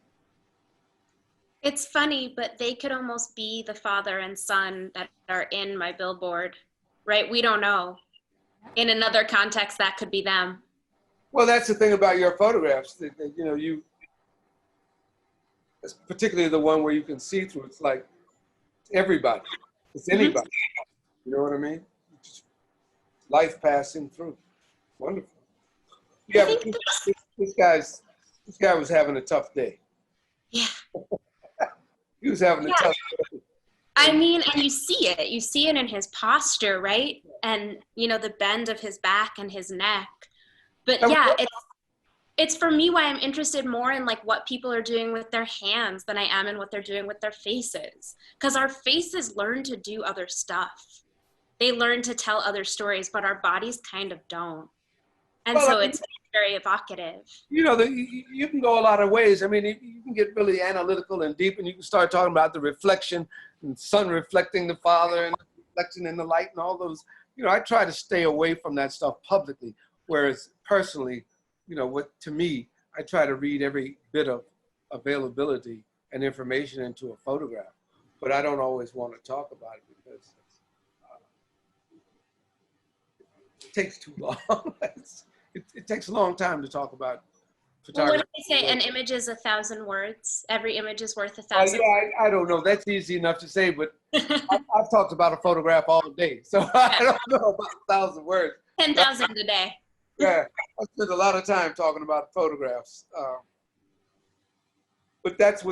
It's funny, but they could almost be the father and son that are in my billboard, right? We don't know. In another context, that could be them. Well, that's the thing about your photographs. That, you know, particularly the one where you can see through. It's like everybody. It's anybody. You know what I mean? Just life passing through. Wonderful. Yeah, I but think this guy was having a tough day. yeah. He was having a tough day. I mean, and you see it. You see it in his posture, right? And, you know, the bend of his back and his neck. But yeah, it's for me why I'm interested more in like what people are doing with their hands than I am in what they're doing with their faces. Because our faces learn to do other stuff. They learn to tell other stories, but our bodies kind of don't. And Well, so it's very evocative. You know, you can go a lot of ways. I mean, you can get really analytical and deep, and you can start talking about the reflection and sun reflecting the father and reflection in the light and all those. You know, I try to stay away from that stuff publicly, whereas personally, you know, to me, I try to read every bit of availability and information into a photograph, but I don't always want to talk about it because it takes too long. It takes a long time to talk about Well, photography. what do they say? An image is 1,000 words. Every image is worth 1,000. Yeah, I don't know. That's easy enough to say, but I've talked about a photograph all day, so I don't know about 1,000 words. 10,000 a day. Yeah, I spent a lot of time talking about photographs. But this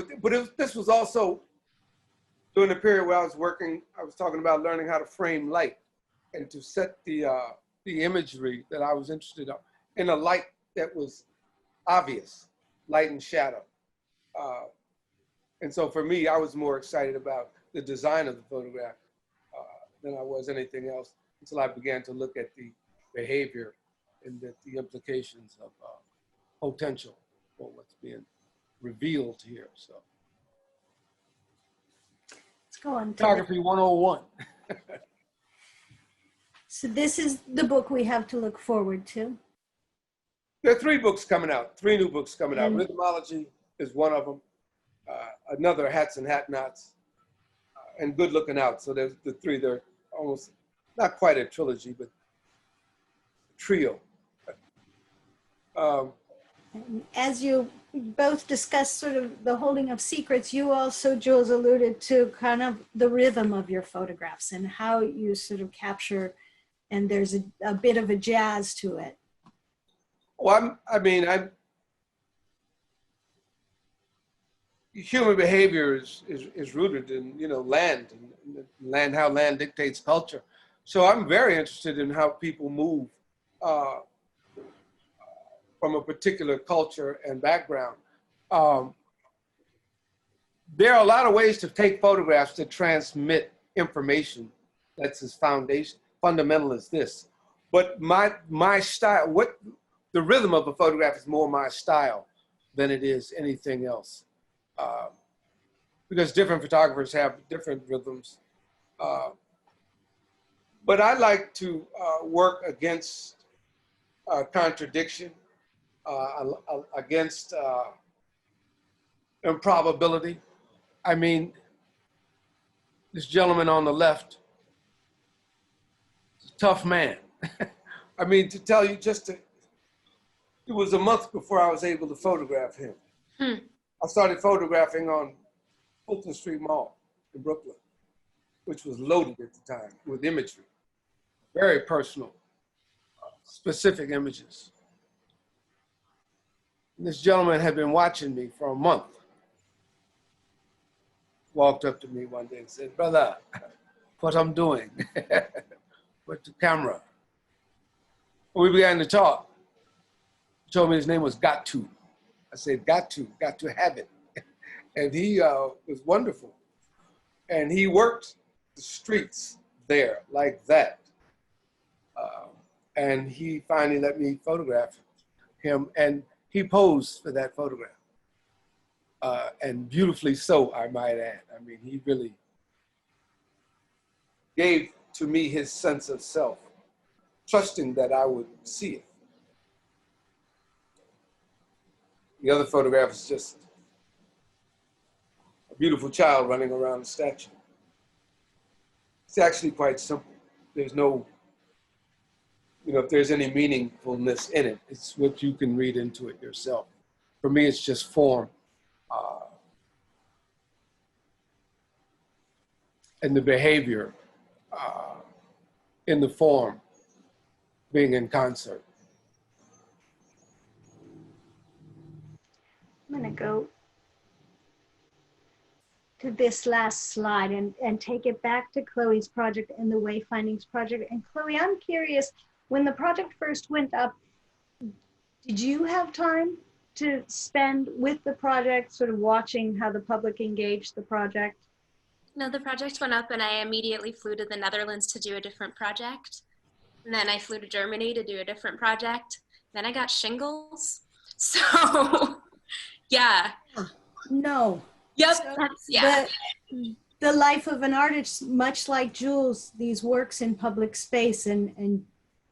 was also during the period where I was talking about learning how to frame light and to set the imagery that I was interested in a light that was obvious, light and shadow. And so for me, I was more excited about the design of the photograph than I was anything else until I began to look at the behavior and the implications of potential for what's being revealed here. So, Let's go on. David. photography 101. So this is the book we have to look forward to. There are 3 books coming out, 3 new books coming out. And- Rhythmology is one of them. Another, Hats and Hat Knots, and Good Looking Out. So there's the 3. They're almost not quite a trilogy, but a trio. As you both discussed sort of the holding of secrets, you also, Jules, alluded to kind of the rhythm of your photographs and how you sort of capture, and there's a bit of a jazz to it. Well, human behavior is rooted in, you know, land and how land dictates culture. So I'm very interested in how people move from a particular culture and background. There are a lot of ways to take photographs to transmit information that's as fundamental as this. But my style, the rhythm of a photograph is more my style than it is anything else. Because different photographers have different rhythms. But I like to work against contradiction, against improbability. I mean, this gentleman on the left, tough man. I mean, to tell you it was a month before I was able to photograph him. I started photographing on Fulton Street Mall in Brooklyn, which was loaded at the time with imagery, very personal, specific images. And this gentleman had been watching me for a month. Walked up to me one day and said, "Brother, what I'm doing with the camera." We began to talk. He told me his name was Got To. I said, got to have it. And he was wonderful. And he worked the streets there like that. And he finally let me photograph him, and he posed for that photograph. And beautifully so, I might add. I mean, he really gave to me his sense of self, trusting that I would see it. The other photograph is just a beautiful child running around the statue. It's actually quite simple. There's no, if there's any meaningfulness in it, it's what you can read into it yourself. For me, it's just form. And the behavior in the form being in concert. I'm going to go to this last slide and take it back to Chloe's project and the Wayfindings project. And Chloe, I'm curious, when the project first went up, did you have time to spend with the project, sort of watching how the public engaged the project? No, the project went up and I immediately flew to the Netherlands to do a different project. And then I flew to Germany to do a different project. Then I got shingles. So, yeah. No. Yep. So yeah. The life of an artist, much like Jules, these works in public space, and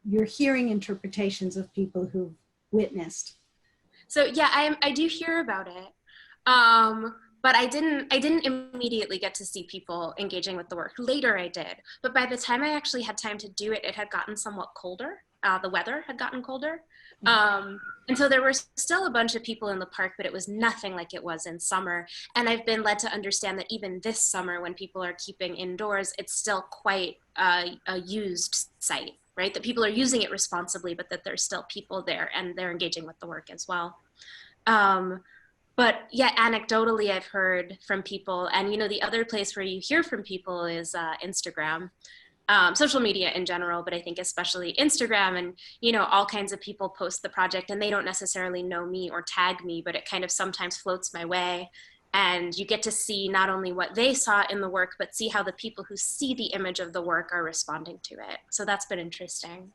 you're hearing interpretations of people who've witnessed. So yeah, I do hear about it. But I didn't immediately get to see people engaging with the work. Later I did, but by the time I actually had time to do it, it had gotten somewhat colder. The weather had gotten colder. And so there were still a bunch of people in the park, but it was nothing like it was in summer. And I've been led to understand that even this summer, when people are keeping indoors, it's still quite a used site, right? That people are using it responsibly, but that there's still people there and they're engaging with the work as well. But yeah, anecdotally, I've heard from people, and the other place where you hear from people is Instagram, social media in general, but I think especially Instagram, and all kinds of people post the project and they don't necessarily know me or tag me, but it kind of sometimes floats my way. And you get to see not only what they saw in the work, but see how the people who see the image of the work are responding to it. So that's been interesting.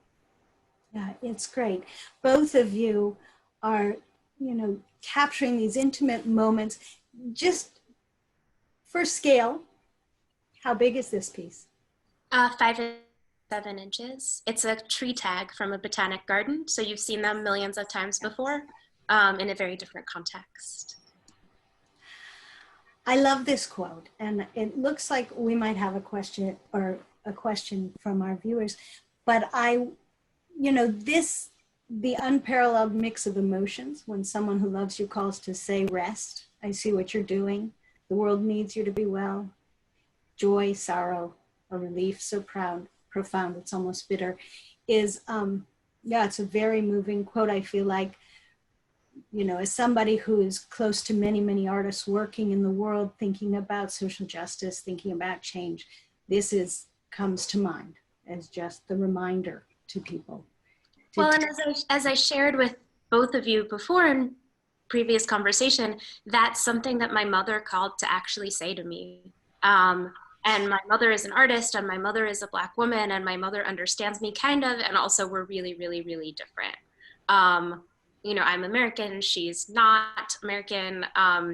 Yeah, it's great. Both of you are capturing these intimate moments. Just for scale, how big is this piece? 5 and 7 inches. It's a tree tag from a botanic garden. So you've seen them millions of times before in a very different context. I love this quote, and it looks like we might have a question from our viewers, but the unparalleled mix of emotions when someone who loves you calls to say, rest, I see what you're doing, the world needs you to be well, joy, sorrow, a relief so profound, it's almost bitter, is, it's a very moving quote. I feel like, as somebody who is close to many, many artists working in the world, thinking about social justice, thinking about change, this comes to mind as just the reminder to people. Well, and as I shared with both of you before in previous conversation, that's something that my mother called to actually say to me. And my mother is an artist, and my mother is a Black woman, and my mother understands me kind of, and also we're really, really, really different. I'm American, she's not American.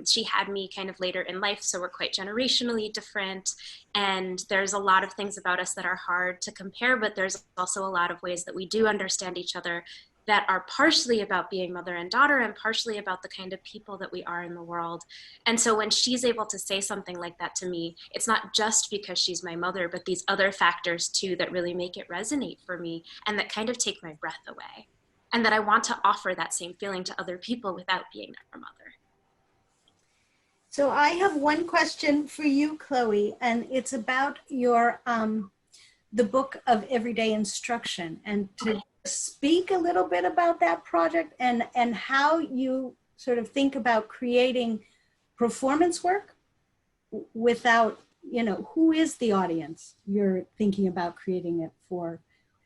She had me kind of later in life, so we're quite generationally different. And there's a lot of things about us that are hard to compare, but there's also a lot of ways that we do understand each other that are partially about being mother and daughter and partially about the kind of people that we are in the world. And so when she's able to say something like that to me, it's not just because she's my mother, but these other factors too that really make it resonate for me and that kind of take my breath away. And that I want to offer that same feeling to other people without being their mother. So I have one question for you, Chloe, and it's about your the book of everyday instruction, and to speak a little bit about that project and how you sort of think about creating performance work without, who is the audience you're thinking about creating it for?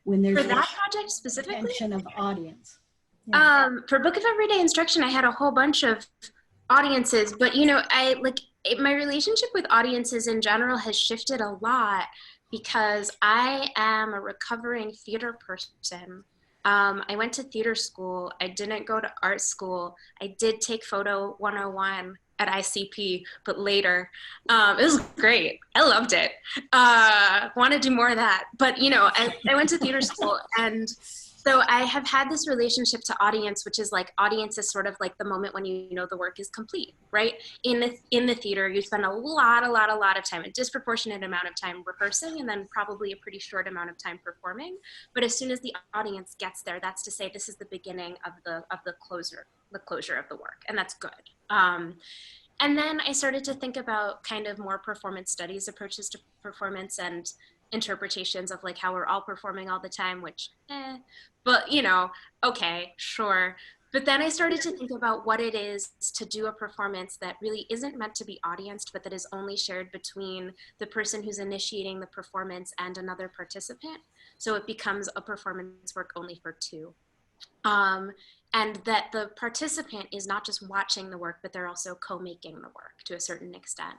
When there's for that project specifically, intention of audience. Yeah. For Book of Everyday Instruction, I had a whole bunch of audiences, but my relationship with audiences in general has shifted a lot because I am a recovering theater person. I went to theater school. I didn't go to art school. I did take photo 101 at ICP, but later. It was great. I loved it. Want to do more of that. But, you know, I went to theater school, and so I have had this relationship to audience, which is like audience is sort of like the moment when you know the work is complete, right? In the theater, you spend a lot of time, a disproportionate amount of time rehearsing, and then probably a pretty short amount of time performing. But as soon as the audience gets there, that's to say this is the beginning of the closure of the work, and that's good. And then I started to think about kind of more performance studies approaches to performance and interpretations of like how we're all performing all the time, which, but you know, okay, sure. But then I started to think about what it is to do a performance that really isn't meant to be audienced, but that is only shared between the person who's initiating the performance and another participant. So it becomes a performance work only for two. And that the participant is not just watching the work, but they're also co-making the work to a certain extent.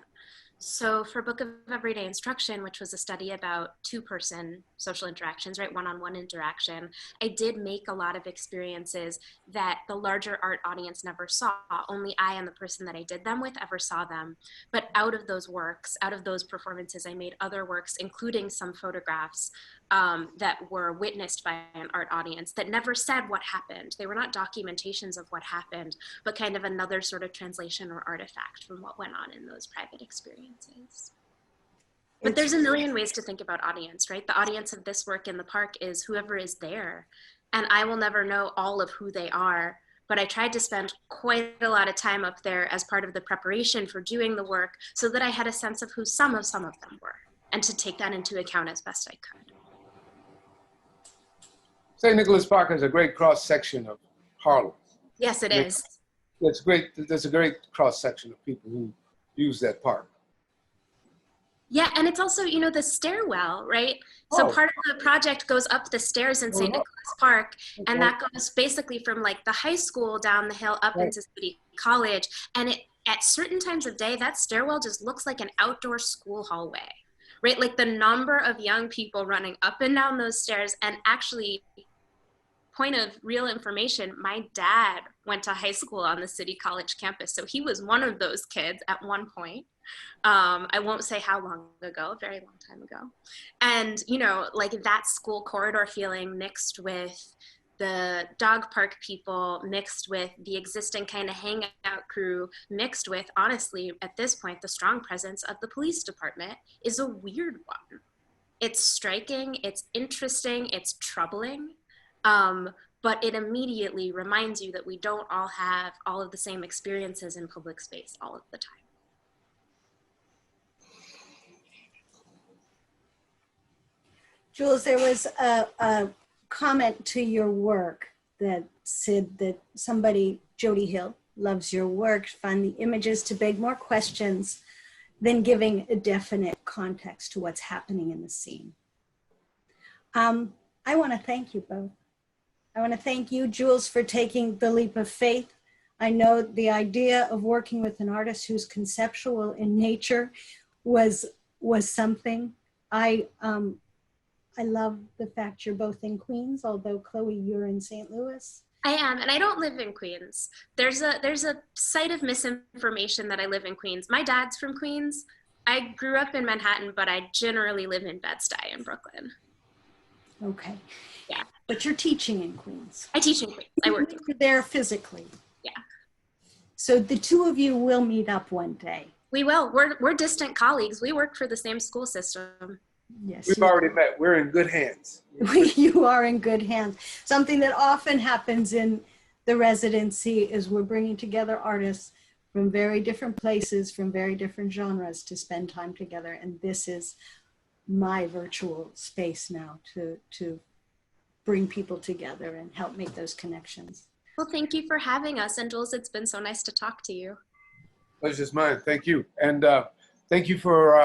So for Book of Everyday Instruction, which was a study about two-person social interactions, right, one-on-one interaction, I did make a lot of experiences that the larger art audience never saw. Only I and the person that I did them with ever saw them. But out of those works, out of those performances, I made other works, including some photographs that were witnessed by an art audience that never said what happened. They were not documentations of what happened, but kind of another sort of translation or artifact from what went on in those private experiences. But there's a million ways to think about audience, right? The audience of this work in the park is whoever is there. And I will never know all of who they are, but I tried to spend quite a lot of time up there as part of the preparation for doing the work so that I had a sense of who some of them were, and to take that into account as best I could. St. Nicholas Park is a great cross-section of Harlem. Yes, it is. It's great. There's a great cross-section of people who use that park. Yeah, and it's also, you know, the stairwell, right? So part of the project goes up the stairs in St. Nicholas Park, and that goes basically from like the high school down the hill up into City College. And at certain times of day, that stairwell just looks like an outdoor school hallway, right? Like the number of young people running up and down those stairs. And actually, point of real information, my dad went to high school on the City College campus. So he was one of those kids at one point. I won't say how long ago, a very long time ago. And, you know, like that school corridor feeling mixed with the dog park people, mixed with the existing kind of hangout crew, mixed with, honestly, at this point, the strong presence of the police department is a weird one. It's striking, it's interesting, it's troubling. But it immediately reminds you that we don't all have all of the same experiences in public space all of the time. Jules, there was a comment to your work that said that somebody, Jody Hill, loves your work, find the images to beg more questions than giving a definite context to what's happening in the scene. I want to thank you both. I want to thank you, Jules, for taking the leap of faith. I know the idea of working with an artist who's conceptual in nature was something. I love the fact you're both in Queens, although Chloe, you're in St. Louis. I am, and I don't live in Queens. There's a site of misinformation that I live in Queens. My dad's from Queens. I grew up in Manhattan, but I generally live in Bed-Stuy in Brooklyn. Okay. Yeah. But you're teaching in Queens. I teach in Queens. I work in Queens. There physically. Yeah. So the two of you will meet up one day. We will. We're distant colleagues. We work for the same school system. Yes. We've already met. We're in good hands. You are in good hands. Something that often happens in the residency is we're bringing together artists from very different places, from very different genres to spend time together. And this is my virtual space now to bring people together and help make those connections. Well, thank you for having us. And Jules, it's been so nice to talk to you. Pleasure's mine. Thank you. And thank you for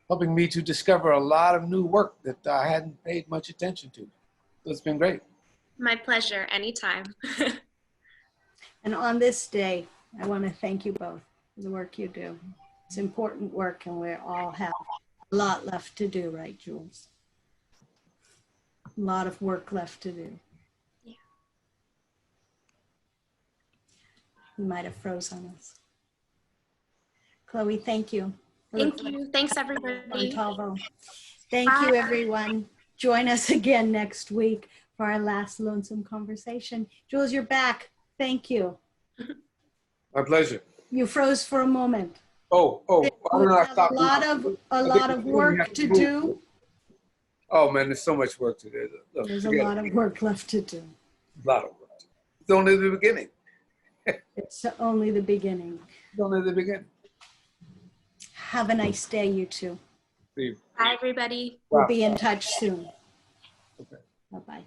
helping me to discover a lot of new work that I hadn't paid much attention to. So it's been great. My pleasure. Anytime. And on this day, I want to thank you both for the work you do. It's important work, and we all have a lot left to do, right, Jules? A lot of work left to do. Yeah. He might have froze on us. Chloe, thank you. Thank you. Thanks, everybody. Montalvo. Thank you, everyone. Join us again next week for our last lonesome conversation. Jules, you're back. Thank you. My pleasure. You froze for a moment. Oh, I don't know. I Have stopped. a lot of work to do. Oh man, there's so much work to do. Look, There's a forget lot it. of work left to do. A lot of work. It's only the beginning. It's only the beginning. It's only the beginning. Have a nice day, you two. See you. Bye, everybody. We'll be in touch soon. Okay. Bye-bye.